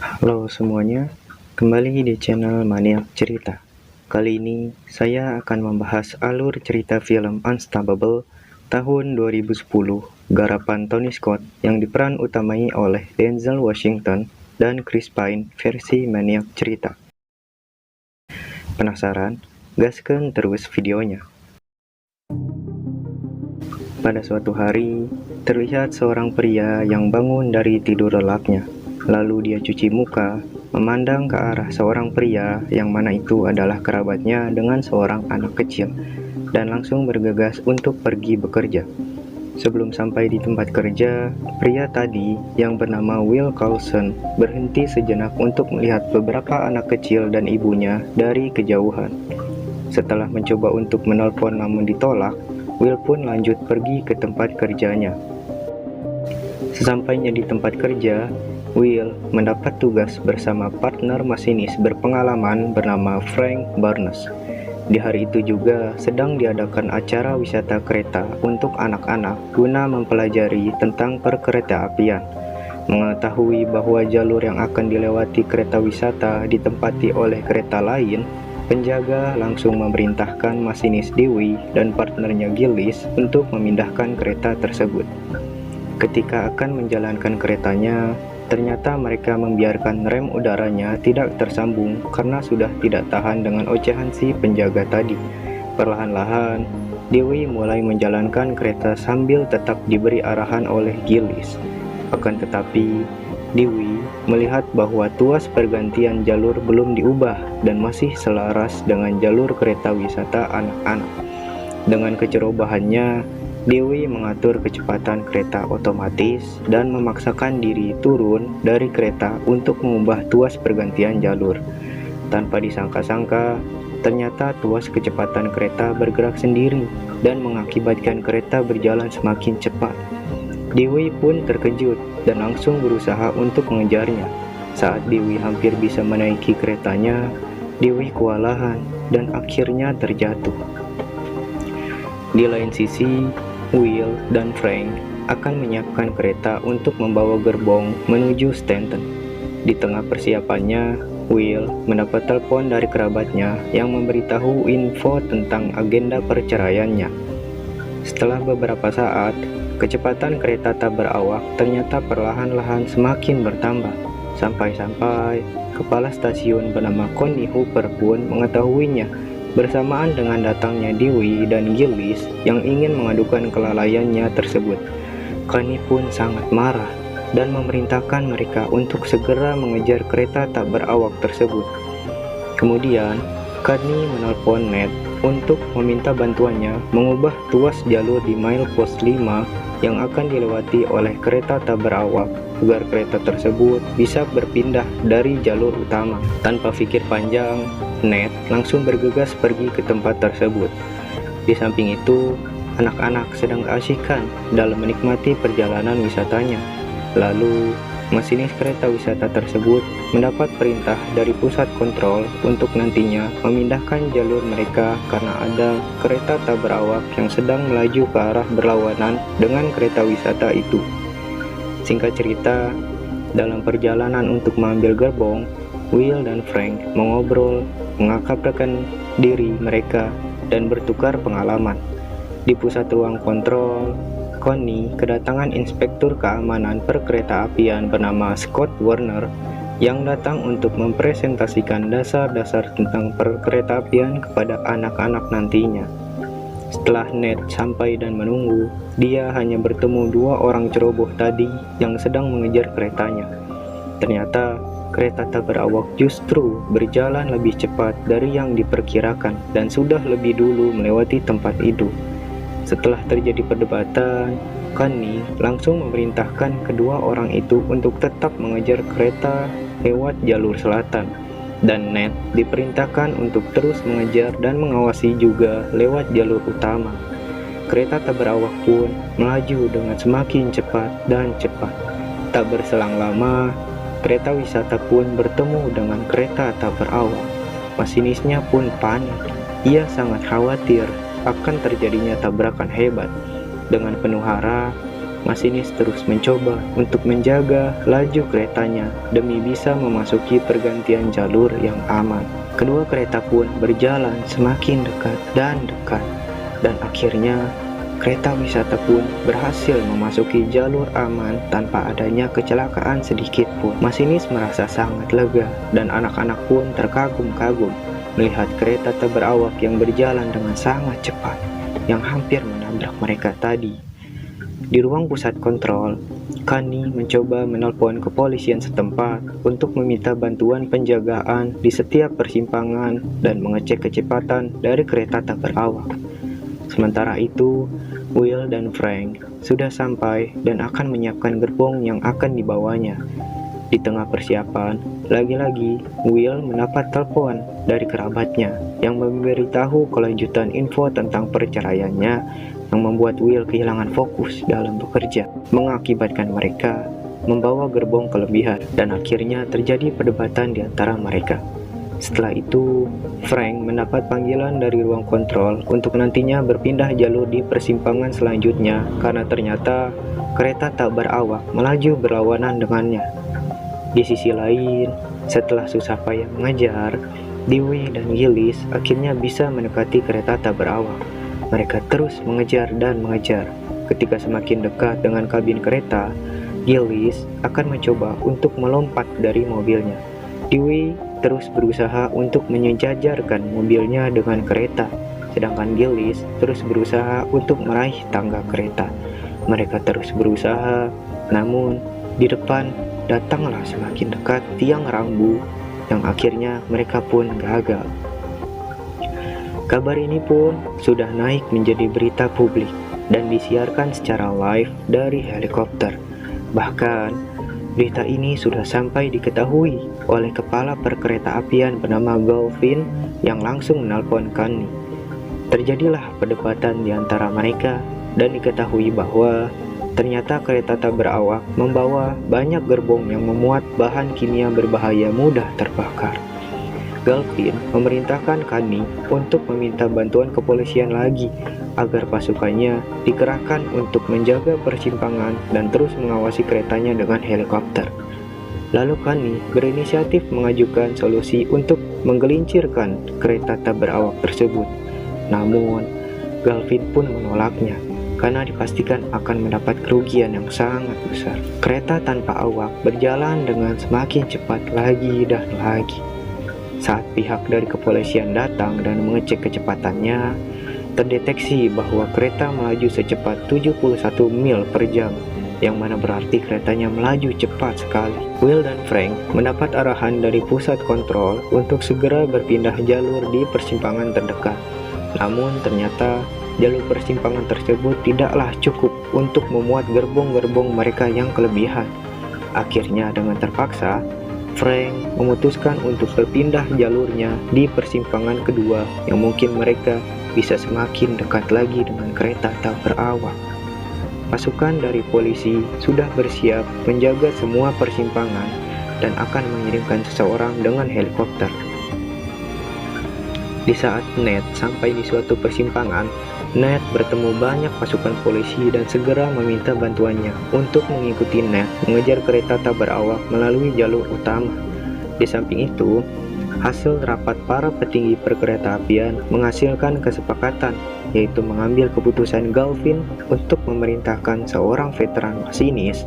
Halo semuanya, kembali di channel Maniak Cerita. Kali ini saya akan membahas alur cerita film Unstoppable tahun 2010 garapan Tony Scott yang diperan utamai oleh Denzel Washington dan Chris Pine versi Maniak Cerita. Penasaran? Gaskeun terus videonya. Pada suatu hari, terlihat seorang pria yang bangun dari tidur lelapnya. Lalu dia cuci muka, memandang ke arah seorang pria yang mana itu adalah kerabatnya dengan seorang anak kecil, dan langsung bergegas untuk pergi bekerja. Sebelum sampai di tempat kerja, pria tadi yang bernama Will Coulson berhenti sejenak untuk melihat beberapa anak kecil dan ibunya dari kejauhan. Setelah mencoba untuk menelpon namun ditolak, Will pun lanjut pergi ke tempat kerjanya. Sesampainya di tempat kerja, Will mendapat tugas bersama partner masinis berpengalaman bernama Frank Barnes. Di hari itu juga sedang diadakan acara wisata kereta untuk anak-anak guna mempelajari tentang perkeretaapian. Mengetahui bahwa jalur yang akan dilewati kereta wisata ditempati oleh kereta lain, penjaga langsung memerintahkan masinis Dewey dan partnernya Gillis untuk memindahkan kereta tersebut. Ketika akan menjalankan keretanya, ternyata mereka membiarkan rem udaranya tidak tersambung karena sudah tidak tahan dengan ocehan si penjaga tadi. Perlahan-lahan, Dewey mulai menjalankan kereta sambil tetap diberi arahan oleh Gillis. Akan tetapi, Dewey melihat bahwa tuas pergantian jalur belum diubah dan masih selaras dengan jalur kereta wisata anak-anak. Dengan kecerobohannya, Dewey mengatur kecepatan kereta otomatis dan memaksakan diri turun dari kereta untuk mengubah tuas pergantian jalur. Tanpa disangka-sangka, ternyata tuas kecepatan kereta bergerak sendiri dan mengakibatkan kereta berjalan semakin cepat. Dewey pun terkejut dan langsung berusaha untuk mengejarnya. Saat Dewey hampir bisa menaiki keretanya, Dewey kewalahan dan akhirnya terjatuh. Di lain sisi, Will dan Frank akan menyiapkan kereta untuk membawa gerbong menuju Stanton. Di tengah persiapannya, Will mendapat telepon dari kerabatnya yang memberitahu info tentang agenda perceraiannya. Setelah beberapa saat, kecepatan kereta tak berawak ternyata perlahan-lahan semakin bertambah, sampai-sampai kepala stasiun bernama Connie Hooper pun mengetahuinya. Bersamaan dengan datangnya Dewey dan Gillis yang ingin mengadukan kelalaiannya tersebut, Connie pun sangat marah dan memerintahkan mereka untuk segera mengejar kereta tak berawak tersebut. Kemudian, Connie menelpon Ned untuk meminta bantuannya mengubah tuas jalur di milepost 5 yang akan dilewati oleh kereta tak berawak agar kereta tersebut bisa berpindah dari jalur utama. Tanpa pikir panjang, Ned langsung bergegas pergi ke tempat tersebut. Di samping itu, anak-anak sedang keasikan dalam menikmati perjalanan wisatanya. Lalu, masinis kereta wisata tersebut mendapat perintah dari pusat kontrol untuk nantinya memindahkan jalur mereka karena ada kereta tak berawak yang sedang melaju ke arah berlawanan dengan kereta wisata itu. Singkat cerita, dalam perjalanan untuk mengambil gerbong, Will dan Frank mengobrol, mengakrabkan diri mereka, dan bertukar pengalaman. Di pusat ruang kontrol, Connie kedatangan inspektur keamanan perkeretaapian bernama Scott Warner yang datang untuk mempresentasikan dasar-dasar tentang perkeretaapian kepada anak-anak nantinya. Setelah Ned sampai dan menunggu, dia hanya bertemu dua orang ceroboh tadi yang sedang mengejar keretanya. Ternyata kereta tak berawak justru berjalan lebih cepat dari yang diperkirakan dan sudah lebih dulu melewati tempat itu. Setelah terjadi perdebatan, Connie langsung memerintahkan kedua orang itu untuk tetap mengejar kereta lewat jalur selatan, dan Ned diperintahkan untuk terus mengejar dan mengawasi juga lewat jalur utama. Kereta tak berawak pun melaju dengan semakin cepat dan cepat. Tak berselang lama, kereta wisata pun bertemu dengan kereta tak berawak. Masinisnya pun panik. Ia sangat khawatir akan terjadinya tabrakan hebat. Dengan penuh harap, Masinis terus mencoba untuk menjaga laju keretanya demi bisa memasuki pergantian jalur yang aman. Kedua kereta pun berjalan semakin dekat, dan akhirnya kereta wisata pun berhasil memasuki jalur aman tanpa adanya kecelakaan sedikit pun. Masinis merasa sangat lega, dan anak-anak pun terkagum-kagum melihat kereta tak berawak yang berjalan dengan sangat cepat, yang hampir menabrak mereka tadi. Di ruang pusat kontrol, Kani mencoba menelpon kepolisian setempat untuk meminta bantuan penjagaan di setiap persimpangan dan mengecek kecepatan dari kereta tak berawak. Sementara itu, Will dan Frank sudah sampai dan akan menyiapkan gerbong yang akan dibawanya. Di tengah persiapan, lagi-lagi Will mendapat telepon dari kerabatnya yang memberitahu kelanjutan info tentang perceraiannya, yang membuat Will kehilangan fokus dalam bekerja, mengakibatkan mereka membawa gerbong kelebihan, dan akhirnya terjadi perdebatan di antara mereka. Setelah itu, Frank mendapat panggilan dari ruang kontrol untuk nantinya berpindah jalur di persimpangan selanjutnya karena ternyata kereta tak berawak melaju berlawanan dengannya. Di sisi lain, setelah susah payah mengejar, Dewey dan Gillis akhirnya bisa mendekati kereta tak berawak. Mereka terus mengejar dan mengejar. Ketika semakin dekat dengan kabin kereta, Gillis akan mencoba untuk melompat dari mobilnya. Dewey terus berusaha untuk menyejajarkan mobilnya dengan kereta, sedangkan Gillis terus berusaha untuk meraih tangga kereta. Mereka terus berusaha, namun di depan datanglah semakin dekat tiang rambu yang akhirnya mereka pun gagal. Kabar ini pun sudah naik menjadi berita publik dan disiarkan secara live dari helikopter. Bahkan, berita ini sudah sampai diketahui oleh kepala perkeretaapian bernama Galvin yang langsung menelpon Kani. Terjadilah perdebatan di antara mereka dan diketahui bahwa ternyata kereta tak berawak membawa banyak gerbong yang memuat bahan kimia berbahaya mudah terbakar. Galvin memerintahkan Kani untuk meminta bantuan kepolisian lagi agar pasukannya dikerahkan untuk menjaga persimpangan dan terus mengawasi keretanya dengan helikopter. Lalu Kani berinisiatif mengajukan solusi untuk menggelincirkan kereta tak berawak tersebut. Namun, Galvin pun menolaknya karena dipastikan akan mendapat kerugian yang sangat besar. Kereta tanpa awak berjalan dengan semakin cepat lagi dan lagi. Saat pihak dari kepolisian datang dan mengecek kecepatannya, terdeteksi bahwa kereta melaju secepat 71 mil per jam, yang mana berarti keretanya melaju cepat sekali. Will dan Frank mendapat arahan dari pusat kontrol untuk segera berpindah jalur di persimpangan terdekat. Namun ternyata jalur persimpangan tersebut tidaklah cukup untuk memuat gerbong-gerbong mereka yang kelebihan. Akhirnya dengan terpaksa, Frank memutuskan untuk berpindah jalurnya di persimpangan kedua yang mungkin mereka bisa semakin dekat lagi dengan kereta tak berawak. Pasukan dari polisi sudah bersiap menjaga semua persimpangan dan akan mengirimkan seseorang dengan helikopter. Di saat Ned sampai di suatu persimpangan, Ned bertemu banyak pasukan polisi dan segera meminta bantuannya untuk mengikuti Ned mengejar kereta tak berawak melalui jalur utama. Di samping itu, hasil rapat para petinggi perkeretaapian menghasilkan kesepakatan, yaitu mengambil keputusan Galvin untuk memerintahkan seorang veteran masinis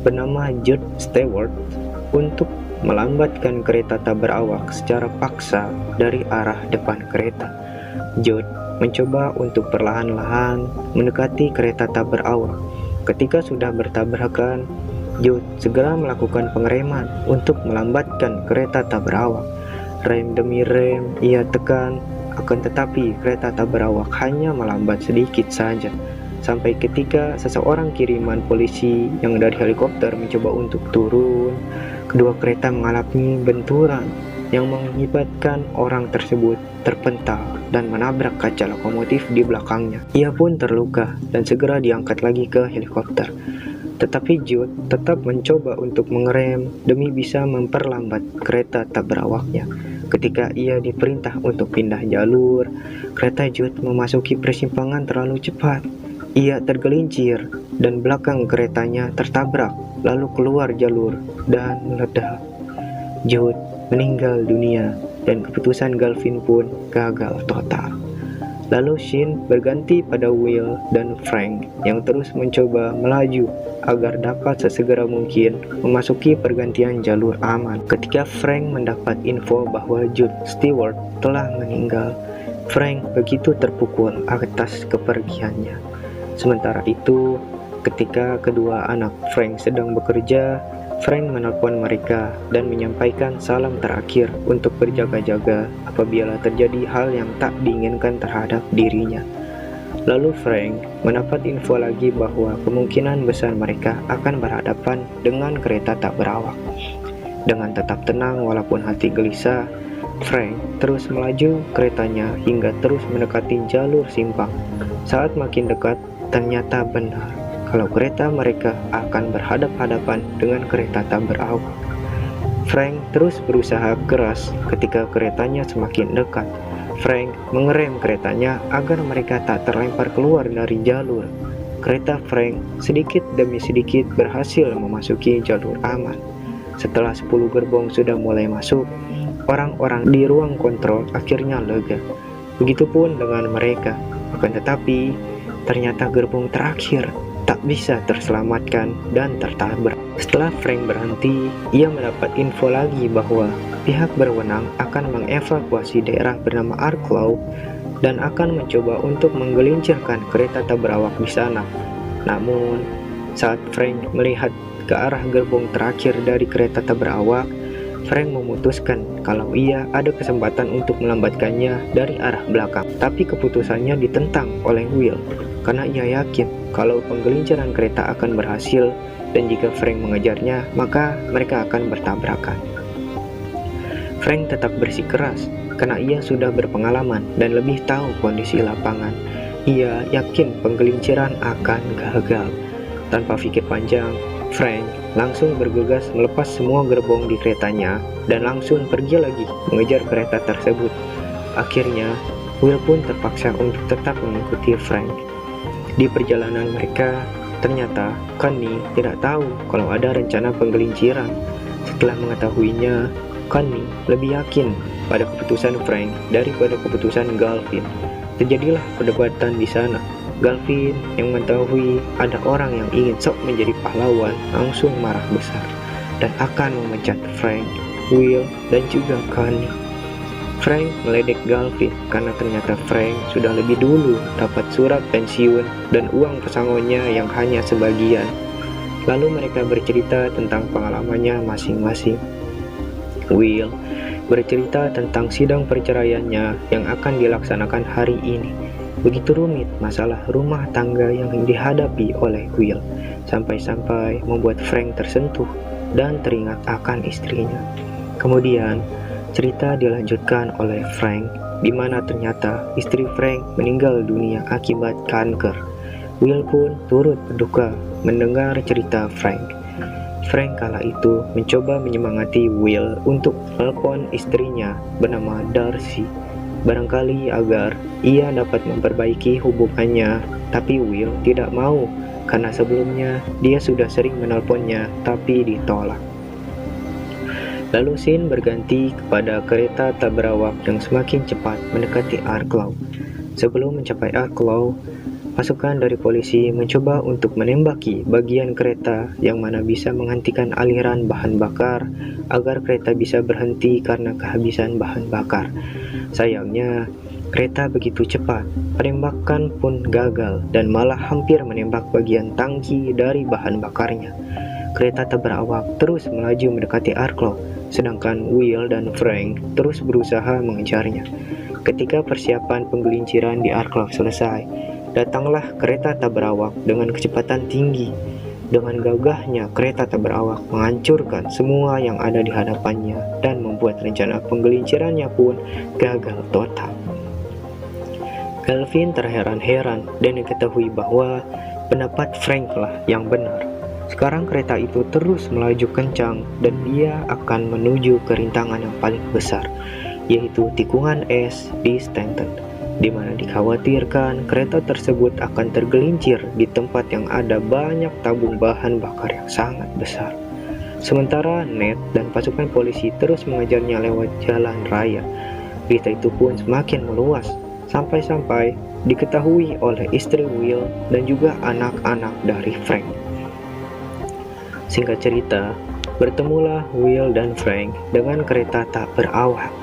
bernama Judd Stewart untuk melambatkan kereta tak berawak secara paksa dari arah depan kereta. Judd mencoba untuk perlahan-lahan mendekati kereta tak berawak. Ketika sudah bertabrakan, Judd segera melakukan pengereman untuk melambatkan kereta tak berawak. Rem demi rem ia tekan, akan tetapi kereta tak berawak hanya melambat sedikit saja. Sampai ketika seseorang kiriman polisi yang dari helikopter mencoba untuk turun, kedua kereta mengalami benturan yang mengakibatkan orang tersebut terpental dan menabrak kaca lokomotif di belakangnya. Ia pun terluka dan segera diangkat lagi ke helikopter. Tetapi Judd tetap mencoba untuk mengerem demi bisa memperlambat kereta tak berawaknya. Ketika ia diperintah untuk pindah jalur, kereta Judd memasuki persimpangan terlalu cepat. Ia tergelincir dan belakang keretanya tertabrak, lalu keluar jalur dan meledak. Jude meninggal dunia dan keputusan Galvin pun gagal total. Lalu Shin berganti pada Will dan Frank yang terus mencoba melaju agar dapat sesegera mungkin memasuki pergantian jalur aman. Ketika Frank mendapat info bahwa Jude Stewart telah meninggal, Frank begitu terpukul atas kepergiannya. Sementara itu, ketika kedua anak Frank sedang bekerja, Frank menelpon mereka dan menyampaikan salam terakhir untuk berjaga-jaga apabila terjadi hal yang tak diinginkan terhadap dirinya. Lalu Frank mendapat info lagi bahwa kemungkinan besar mereka akan berhadapan dengan kereta tak berawak. Dengan tetap tenang walaupun hati gelisah, Frank terus melaju keretanya hingga terus mendekati jalur simpang. Saat makin dekat, ternyata benar kalau kereta mereka akan berhadap-hadapan dengan kereta tak berawak. Frank terus berusaha keras ketika keretanya semakin dekat. Frank mengerem keretanya agar mereka tak terlempar keluar dari jalur. Kereta Frank sedikit demi sedikit berhasil memasuki jalur aman. Setelah 10 gerbong sudah mulai masuk, orang-orang di ruang kontrol akhirnya lega. Begitupun dengan mereka. Akan tetapi, ternyata gerbong terakhir tak bisa terselamatkan dan tertabrak. Setelah Frank berhenti, ia mendapat info lagi bahwa pihak berwenang akan mengevakuasi daerah bernama Arklow dan akan mencoba untuk menggelincirkan kereta tak berawak di sana. Namun, saat Frank melihat ke arah gerbong terakhir dari kereta tak berawak, Frank memutuskan kalau ia ada kesempatan untuk melambatkannya dari arah belakang. Tapi keputusannya ditentang oleh Will, karena ia yakin kalau penggelinciran kereta akan berhasil dan jika Frank mengejarnya, maka mereka akan bertabrakan. Frank tetap bersikeras karena ia sudah berpengalaman dan lebih tahu kondisi lapangan. Ia yakin penggelinciran akan gagal. Tanpa pikir panjang, Frank langsung bergegas melepas semua gerbong di keretanya dan langsung pergi lagi mengejar kereta tersebut. Akhirnya, Will pun terpaksa untuk tetap mengikuti Frank. Di perjalanan mereka, ternyata Connie tidak tahu kalau ada rencana penggelinciran. Setelah mengetahuinya, Connie lebih yakin pada keputusan Frank daripada keputusan Galvin. Terjadilah perdebatan di sana. Galvin yang mengetahui ada orang yang ingin sok menjadi pahlawan langsung marah besar dan akan memecat Frank, Will, dan juga Connie. Frank meledek Galvin karena ternyata Frank sudah lebih dulu dapat surat pensiun dan uang pesangonnya yang hanya sebagian. Lalu mereka bercerita tentang pengalamannya masing-masing. Will bercerita tentang sidang perceraiannya yang akan dilaksanakan hari ini. Begitu rumit masalah rumah tangga yang dihadapi oleh Will, sampai-sampai membuat Frank tersentuh dan teringat akan istrinya. Kemudian, cerita dilanjutkan oleh Frank, di mana ternyata istri Frank meninggal dunia akibat kanker. Will pun turut berduka mendengar cerita Frank. Frank kala itu mencoba menyemangati Will untuk telepon istrinya bernama Darcy, barangkali agar ia dapat memperbaiki hubungannya, tapi Will tidak mau karena sebelumnya dia sudah sering menelponnya tapi ditolak. Lalu scene berganti kepada kereta tak berawak yang semakin cepat mendekati Arklow. Sebelum mencapai Arklow, pasukan dari polisi mencoba untuk menembaki bagian kereta yang mana bisa menghentikan aliran bahan bakar agar kereta bisa berhenti karena kehabisan bahan bakar. Sayangnya, kereta begitu cepat, penembakan pun gagal dan malah hampir menembak bagian tangki dari bahan bakarnya. Kereta tak berawak terus melaju mendekati Arklow, sedangkan Will dan Frank terus berusaha mengejarnya. Ketika persiapan penggelinciran di Arklow selesai, datanglah kereta tak berawak dengan kecepatan tinggi. Dengan gagahnya, kereta tak berawak menghancurkan semua yang ada di hadapannya dan membuat rencana penggelincirannya pun gagal total. Galvin terheran-heran dan diketahui bahwa pendapat Frank lah yang benar. Sekarang kereta itu terus melaju kencang dan dia akan menuju ke rintangan yang paling besar, yaitu tikungan es di Stanton. di mana dikhawatirkan kereta tersebut akan tergelincir di tempat yang ada banyak tabung bahan bakar yang sangat besar. Sementara Ned dan pasukan polisi terus mengejarnya lewat jalan raya. Berita itu pun semakin meluas, sampai-sampai diketahui oleh istri Will dan juga anak-anak dari Frank. Singkat cerita, bertemulah Will dan Frank dengan kereta tak berawak.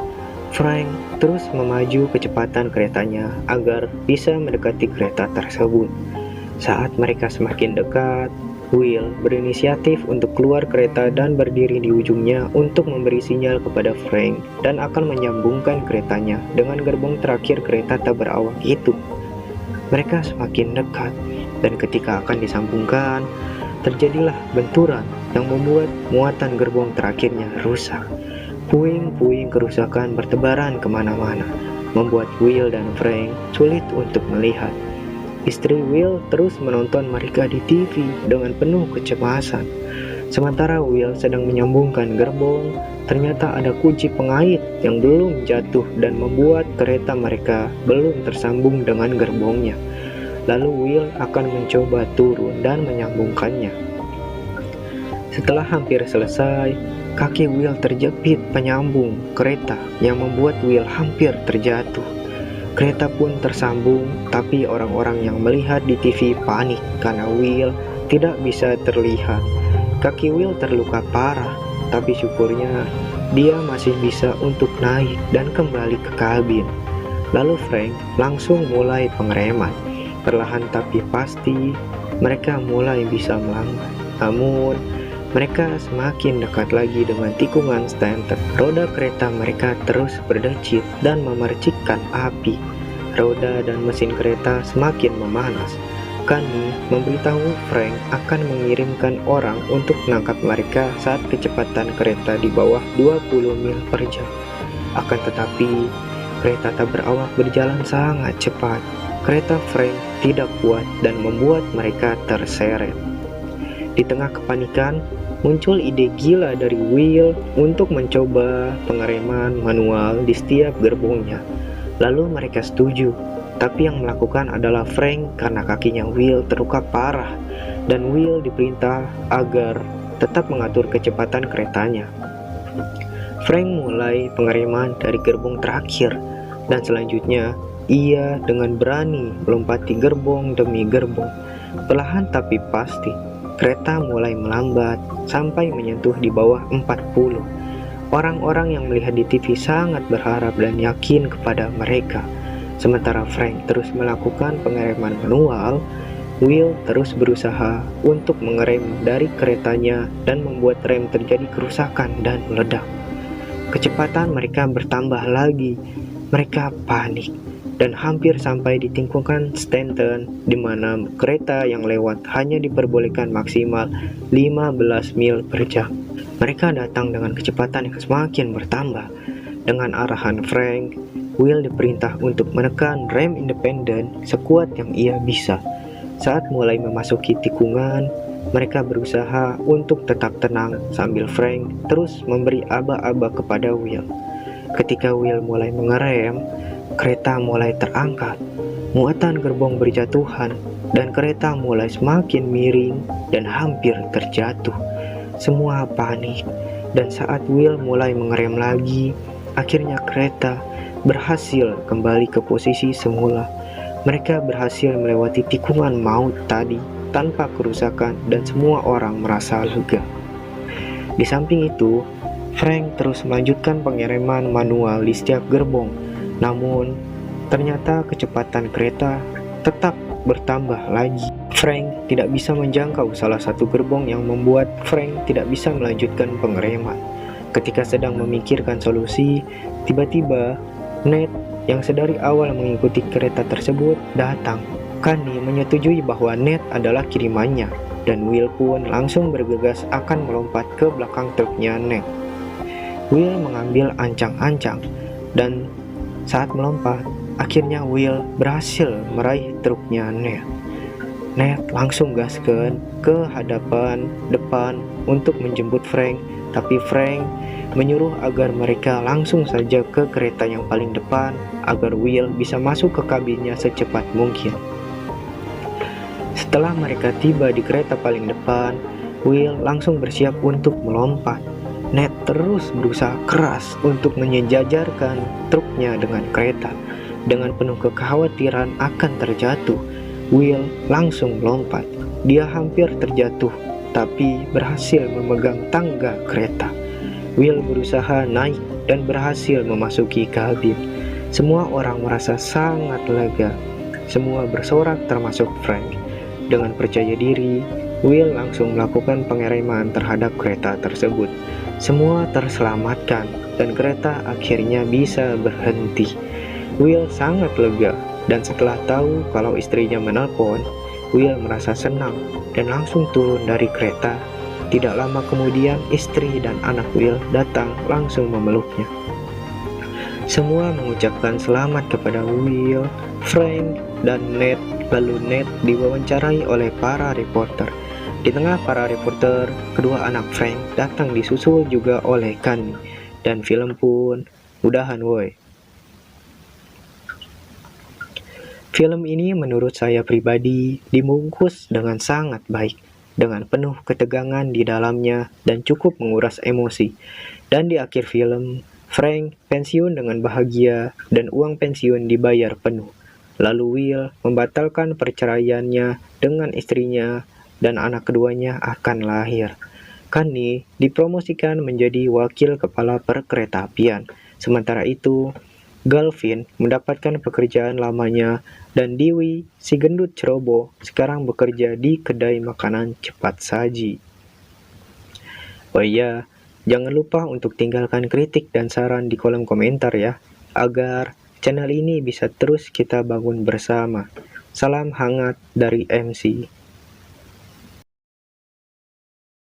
Frank terus memaju kecepatan keretanya agar bisa mendekati kereta tersebut. Saat mereka semakin dekat, Will berinisiatif untuk keluar kereta dan berdiri di ujungnya untuk memberi sinyal kepada Frank dan akan menyambungkan keretanya dengan gerbong terakhir kereta tak berawak itu. Mereka semakin dekat, dan ketika akan disambungkan, terjadilah benturan yang membuat muatan gerbong terakhirnya rusak. Puing-puing kerusakan bertebaran kemana-mana, membuat Will dan Frank sulit untuk melihat. Istri Will terus menonton mereka di TV dengan penuh kecemasan. Sementara Will sedang menyambungkan gerbong, ternyata ada kunci pengait yang belum jatuh dan membuat kereta mereka belum tersambung dengan gerbongnya. Lalu Will akan mencoba turun dan menyambungkannya. Setelah hampir selesai, kaki Will terjepit penyambung kereta yang membuat Will hampir terjatuh. Kereta pun tersambung, tapi orang-orang yang melihat di TV panik karena Will tidak bisa terlihat. Kaki Will terluka parah, tapi syukurnya dia masih bisa untuk naik dan kembali ke kabin. Lalu Frank langsung mulai pengereman. Perlahan tapi pasti, mereka mulai bisa melambat. Namun, mereka semakin dekat lagi dengan tikungan Stanton. Roda kereta mereka terus berdecit dan memercikkan api. Roda dan mesin kereta semakin memanas. Kani memberitahu Frank akan mengirimkan orang untuk menangkap mereka saat kecepatan kereta di bawah 20 mil per jam. Akan tetapi, kereta tak berawak berjalan sangat cepat. Kereta Frank tidak kuat dan membuat mereka terseret. Di tengah kepanikan, muncul ide gila dari Will untuk mencoba pengereman manual di setiap gerbongnya. Lalu mereka setuju, tapi yang melakukan adalah Frank karena kakinya Will terluka parah, dan Will diperintah agar tetap mengatur kecepatan keretanya. Frank mulai pengereman dari gerbong terakhir, dan selanjutnya ia dengan berani melompati gerbong demi gerbong. Perlahan tapi pasti, kereta mulai melambat sampai menyentuh di bawah 40. Orang-orang yang melihat di TV sangat berharap dan yakin kepada mereka. Sementara Frank terus melakukan pengereman manual, Will terus berusaha untuk mengerem dari keretanya dan membuat rem terjadi kerusakan dan meledak. Kecepatan mereka bertambah lagi. Mereka panik dan hampir sampai di tikungan Stanton, di mana kereta yang lewat hanya diperbolehkan maksimal 15 mil per jam. Mereka datang dengan kecepatan yang semakin bertambah. Dengan arahan Frank, Will diperintah untuk menekan rem independen sekuat yang ia bisa. Saat mulai memasuki tikungan, mereka berusaha untuk tetap tenang sambil Frank terus memberi aba-aba kepada Will. Ketika Will mulai mengerem, kereta mulai terangkat, muatan gerbong berjatuhan, dan kereta mulai semakin miring dan hampir terjatuh. Semua panik, dan saat Will mulai mengerem lagi, akhirnya kereta berhasil kembali ke posisi semula. Mereka berhasil melewati tikungan maut tadi tanpa kerusakan dan semua orang merasa lega. Di samping itu, Frank terus melanjutkan pengereman manual di setiap gerbong. Namun, ternyata kecepatan kereta tetap bertambah lagi. Frank tidak bisa menjangkau salah satu gerbong yang membuat Frank tidak bisa melanjutkan pengereman. Ketika sedang memikirkan solusi, tiba-tiba Ned yang sedari awal mengikuti kereta tersebut datang. Kani menyetujui bahwa Ned adalah kirimannya, dan Will pun langsung bergegas akan melompat ke belakang truknya Ned. Will mengambil ancang-ancang, dan saat melompat, akhirnya Will berhasil meraih truknya Ned. Ned langsung gaskan ke hadapan depan untuk menjemput Frank, tapi Frank menyuruh agar mereka langsung saja ke kereta yang paling depan agar Will bisa masuk ke kabinnya secepat mungkin. Setelah mereka tiba di kereta paling depan, Will langsung bersiap untuk melompat. Ned terus berusaha keras untuk menyejajarkan truknya dengan kereta. Dengan penuh kekhawatiran akan terjatuh, Will langsung melompat. Dia hampir terjatuh, tapi berhasil memegang tangga kereta. Will berusaha naik dan berhasil memasuki kabin. Semua orang merasa sangat lega. Semua bersorak termasuk Frank. Dengan percaya diri, Will langsung melakukan pengereman terhadap kereta tersebut. Semua terselamatkan dan kereta akhirnya bisa berhenti. Will sangat lega dan setelah tahu kalau istrinya menelpon, Will merasa senang dan langsung turun dari kereta. Tidak lama kemudian istri dan anak Will datang langsung memeluknya. Semua mengucapkan selamat kepada Will, Frank, dan Ned. Lalu Ned diwawancarai oleh para reporter. Di tengah para reporter, kedua anak Frank datang disusul juga oleh Connie. Dan film pun udahan woi. Film ini menurut saya pribadi dibungkus dengan sangat baik, dengan penuh ketegangan di dalamnya dan cukup menguras emosi. Dan di akhir film, Frank pensiun dengan bahagia dan uang pensiun dibayar penuh. Lalu Will membatalkan perceraiannya dengan istrinya dan anak keduanya akan lahir. Connie dipromosikan menjadi wakil kepala perkeretaapian. Sementara itu, Galvin mendapatkan pekerjaan lamanya dan Dewey, si gendut ceroboh, sekarang bekerja di kedai makanan cepat saji. Oh iya, jangan lupa untuk tinggalkan kritik dan saran di kolom komentar ya, agar channel ini bisa terus kita bangun bersama. Salam hangat dari MC.